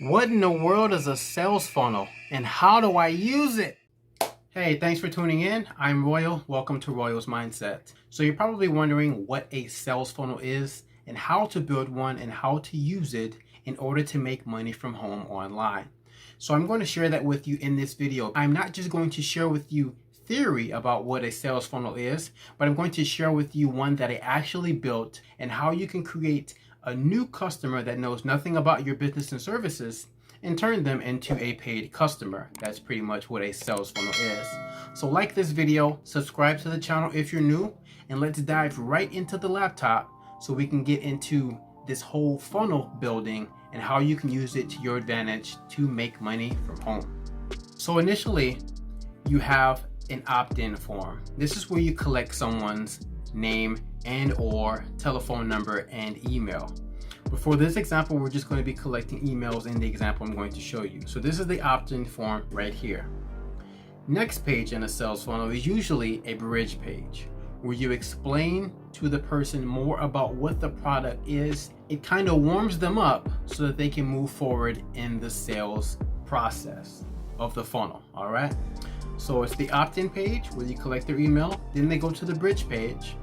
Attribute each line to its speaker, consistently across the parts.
Speaker 1: What in the world is a sales funnel and how do I use it? Hey, thanks for tuning in. I'm Royal. Welcome to Royal's Mindset. So you're probably wondering what a sales funnel is and how to build one and how to use it in order to make money from home online. So I'm going to share that with you in this video. I'm not just going to share with you theory about what a sales funnel is, but I'm going to share with you one that I actually built and how you can create a new customer that knows nothing about your business and services and turn them into a paid customer. That's pretty much what a sales funnel is. So like this video, subscribe to the channel if you're new, and let's dive right into the laptop so we can get into this whole funnel building and how you can use it to your advantage to make money from home. So initially, you have an opt-in form. This is where you collect someone's name and or telephone number and email. But for this example, we're just going to be collecting emails in the example I'm going to show you. So this is the opt-in form right here. Next page in a sales funnel is usually a bridge page where you explain to the person more about what the product is. It kind of warms them up so that they can move forward in the sales process of the funnel. All right. So it's the opt-in page where you collect their email. Then they go to the bridge page.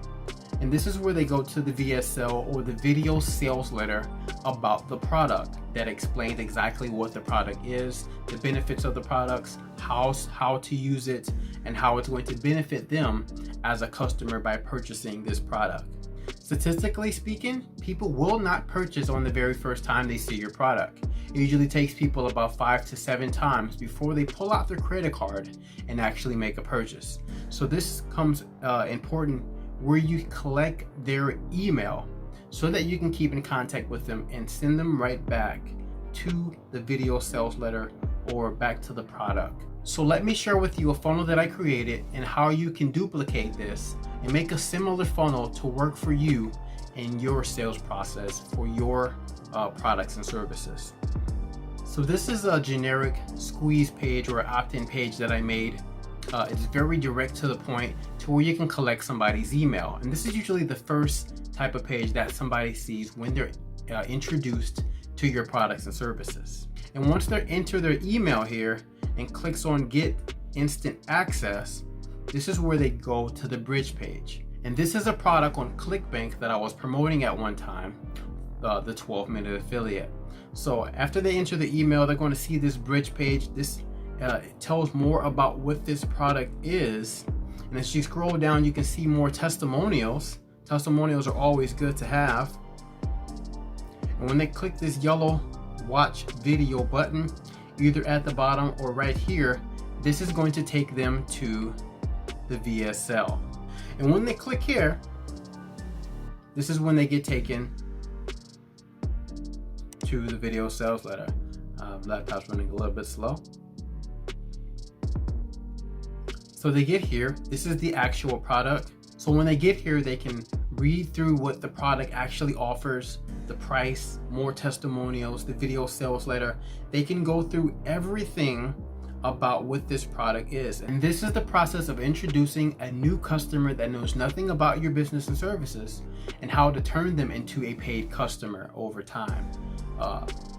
Speaker 1: And this is where they go to the VSL or the video sales letter about the product that explains exactly what the product is, the benefits of the products, how to use it, and how it's going to benefit them as a customer by purchasing this product. Statistically speaking, people will not purchase on the very first time they see your product. It usually takes people about 5 to 7 times before they pull out their credit card and actually make a purchase. So this comes important where you collect their email so that you can keep in contact with them and send them right back to the video sales letter or back to the product. So let me share with you a funnel that I created and how you can duplicate this and make a similar funnel to work for you in your sales process for your products and services. So this is a generic squeeze page or opt-in page that I made. It's very direct to the point to where you can collect somebody's email. And this is usually the first type of page that somebody sees when they're introduced to your products and services. And once they enter their email here and clicks on get instant access, this is where they go to the bridge page. And this is a product on ClickBank that I was promoting at one time, the 12-minute affiliate. So after they enter the email, they're going to see this bridge page. This it tells more about what this product is. And as you scroll down, you can see more testimonials. Testimonials are always good to have. And when they click this yellow watch video button, either at the bottom or right here, this is going to take them to the VSL. And when they click here, this is when they get taken to the video sales letter. Laptop's running a little bit slow. So they get here, this is the actual product. So when they get here, they can read through what the product actually offers, the price, more testimonials, the video sales letter. They can go through everything about what this product is. And this is the process of introducing a new customer that knows nothing about your business and services and how to turn them into a paid customer over time.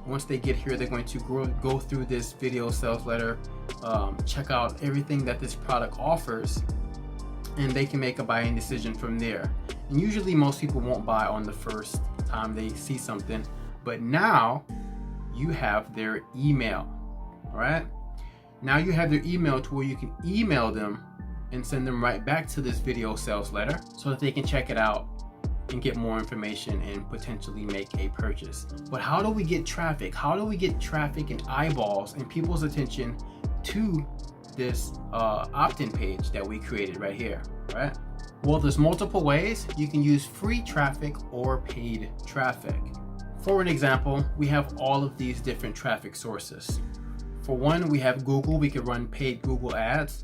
Speaker 1: Once they get here, they're going to go through this video sales letter, check out everything that this product offers, and they can make a buying decision from there. And usually most people won't buy on the first time they see something, but now you have their email. All right, now you have their email to where you can email them and send them right back to this video sales letter so that they can check it out and get more information and potentially make a purchase. But how do we get traffic? How do we get traffic and eyeballs and people's attention to this opt-in page that we created right here, right? Well, there's multiple ways. You can use free traffic or paid traffic. For an example, we have all of these different traffic sources. For one, we have Google. We can run paid Google ads.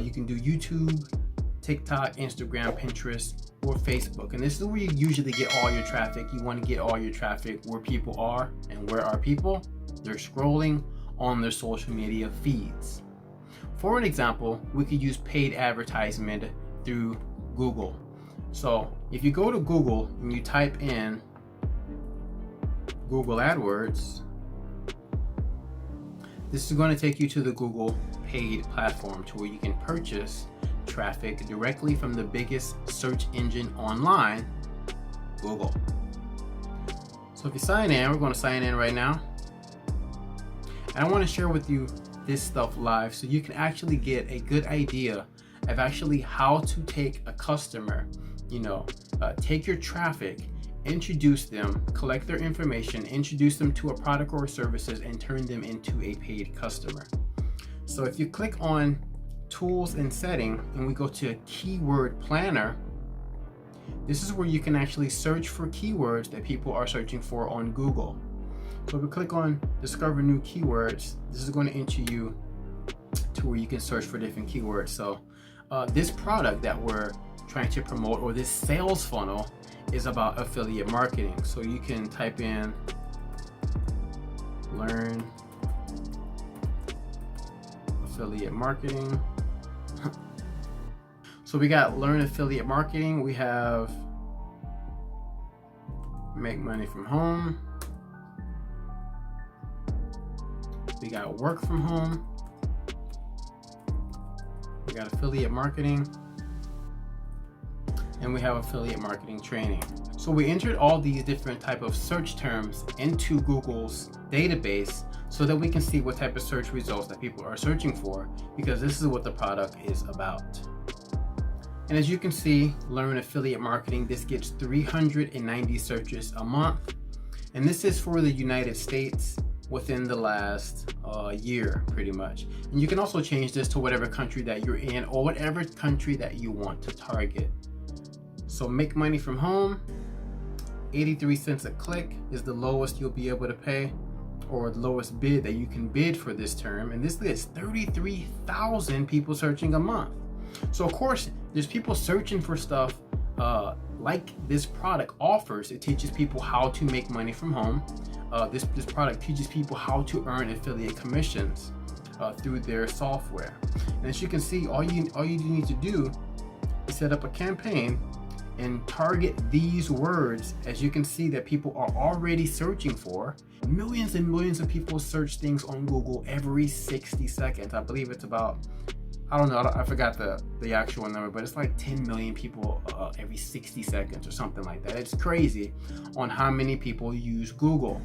Speaker 1: You can do YouTube, TikTok, Instagram, Pinterest, or Facebook. And this is where you usually get all your traffic. You want to get all your traffic where people are. And where are people? They're scrolling on their social media feeds. For an example, we could use paid advertisement through Google. So if you go to Google and you type in Google AdWords, This is going to take you to the Google paid platform to where you can purchase traffic directly from the biggest search engine online, Google. So if you sign in, we're going to sign in right now. And I want to share with you this stuff live so you can actually get a good idea of actually how to take a customer, take your traffic, introduce them, collect their information, introduce them to a product or services, and turn them into a paid customer. So if you click on Tools and Setting and we go to Keyword Planner, this is where you can actually search for keywords that people are searching for on Google. So if we click on Discover New Keywords, this is going to enter you to where you can search for different keywords. So this product that we're trying to promote, or this sales funnel, is about affiliate marketing. So you can type in learn affiliate marketing. So we got learn affiliate marketing. We have make money from home. We got work from home. We got affiliate marketing. And we have affiliate marketing training. So we entered all these different type of search terms into Google's database so that we can see what type of search results that people are searching for, because this is what the product is about. And as you can see, learn affiliate marketing, this gets 390 searches a month. And this is for the United States within the last year, pretty much. And you can also change this to whatever country that you're in or whatever country that you want to target. So make money from home, 83 cents a click is the lowest you'll be able to pay, or the lowest bid that you can bid for this term. And this gets 33,000 people searching a month. So of course, there's people searching for stuff like this product offers. It teaches people how to make money from home. This product teaches people how to earn affiliate commissions through their software. And as you can see, all you need to do is set up a campaign and target these words. As you can see that people are already searching for. Millions and millions of people search things on Google every 60 seconds. I believe it's about, I forgot the actual number, but it's like 10 million people every 60 seconds or something like that. It's crazy on how many people use Google.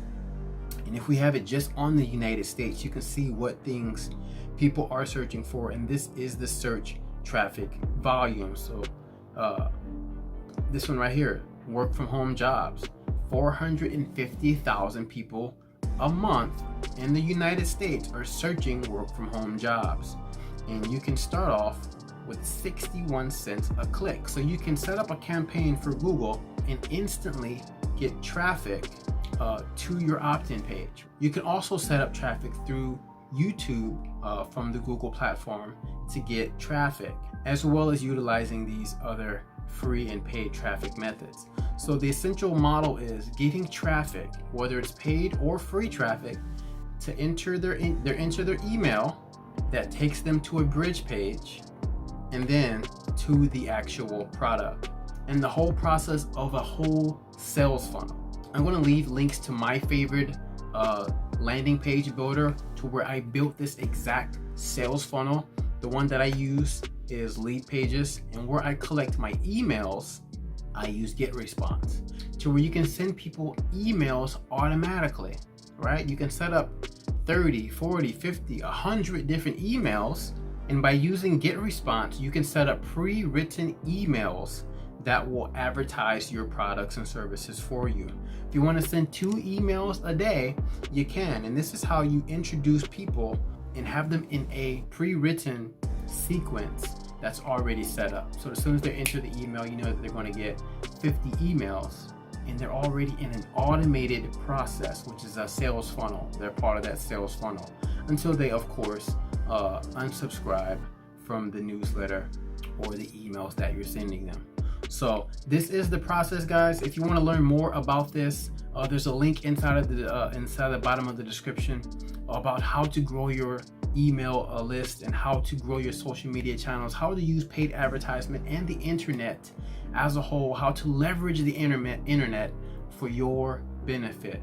Speaker 1: And if we have it just on the United States, you can see what things people are searching for. And this is the search traffic volume. So this one right here, work from home jobs, 450,000 people a month in the United States are searching work from home jobs. And you can start off with 61 cents a click. So you can set up a campaign for Google and instantly get traffic to your opt-in page. You can also set up traffic through YouTube from the Google platform to get traffic, as well as utilizing these other free and paid traffic methods. So the essential model is getting traffic, whether it's paid or free traffic, to enter their email that takes them to a bridge page and then to the actual product, and the whole process of a whole sales funnel. I'm going to leave links to my favorite landing page builder to where I built this exact sales funnel. The one that I use is Lead Pages, and where I collect my emails, I use GetResponse, to where you can send people emails automatically, right? You can set up 30, 40, 50, 100 different emails, and by using GetResponse, you can set up pre-written emails that will advertise your products and services for you. If you want to send 2 emails a day, you can, and this is how you introduce people and have them in a pre-written sequence that's already set up. So as soon as they enter the email, you know that they're going to get 50 emails, and they're already in an automated process, which is a sales funnel. They're part of that sales funnel until they, of course, unsubscribe from the newsletter or the emails that you're sending them. So this is the process, guys. If you want to learn more about this, there's a link inside the bottom of the description about how to grow your email list and how to grow your social media channels, how to use paid advertisement and the internet as a whole, how to leverage the internet for your benefit.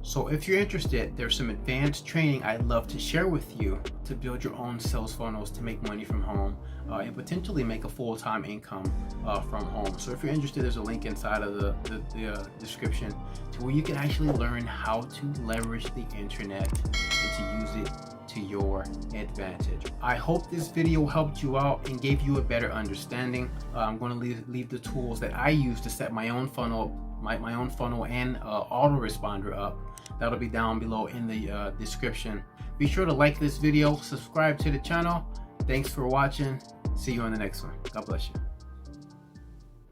Speaker 1: So if you're interested, there's some advanced training I'd love to share with you to build your own sales funnels to make money from home and potentially make a full-time income from home. So if you're interested, there's a link inside of the description to where you can actually learn how to leverage the internet and to use it to your advantage. I hope this video helped you out and gave you a better understanding. I'm going to leave the tools that I use to set my own funnel, my own funnel and autoresponder up. That'll be down below in the description. Be sure to like this video, subscribe to the channel. Thanks for watching. See you on the next one. God bless you.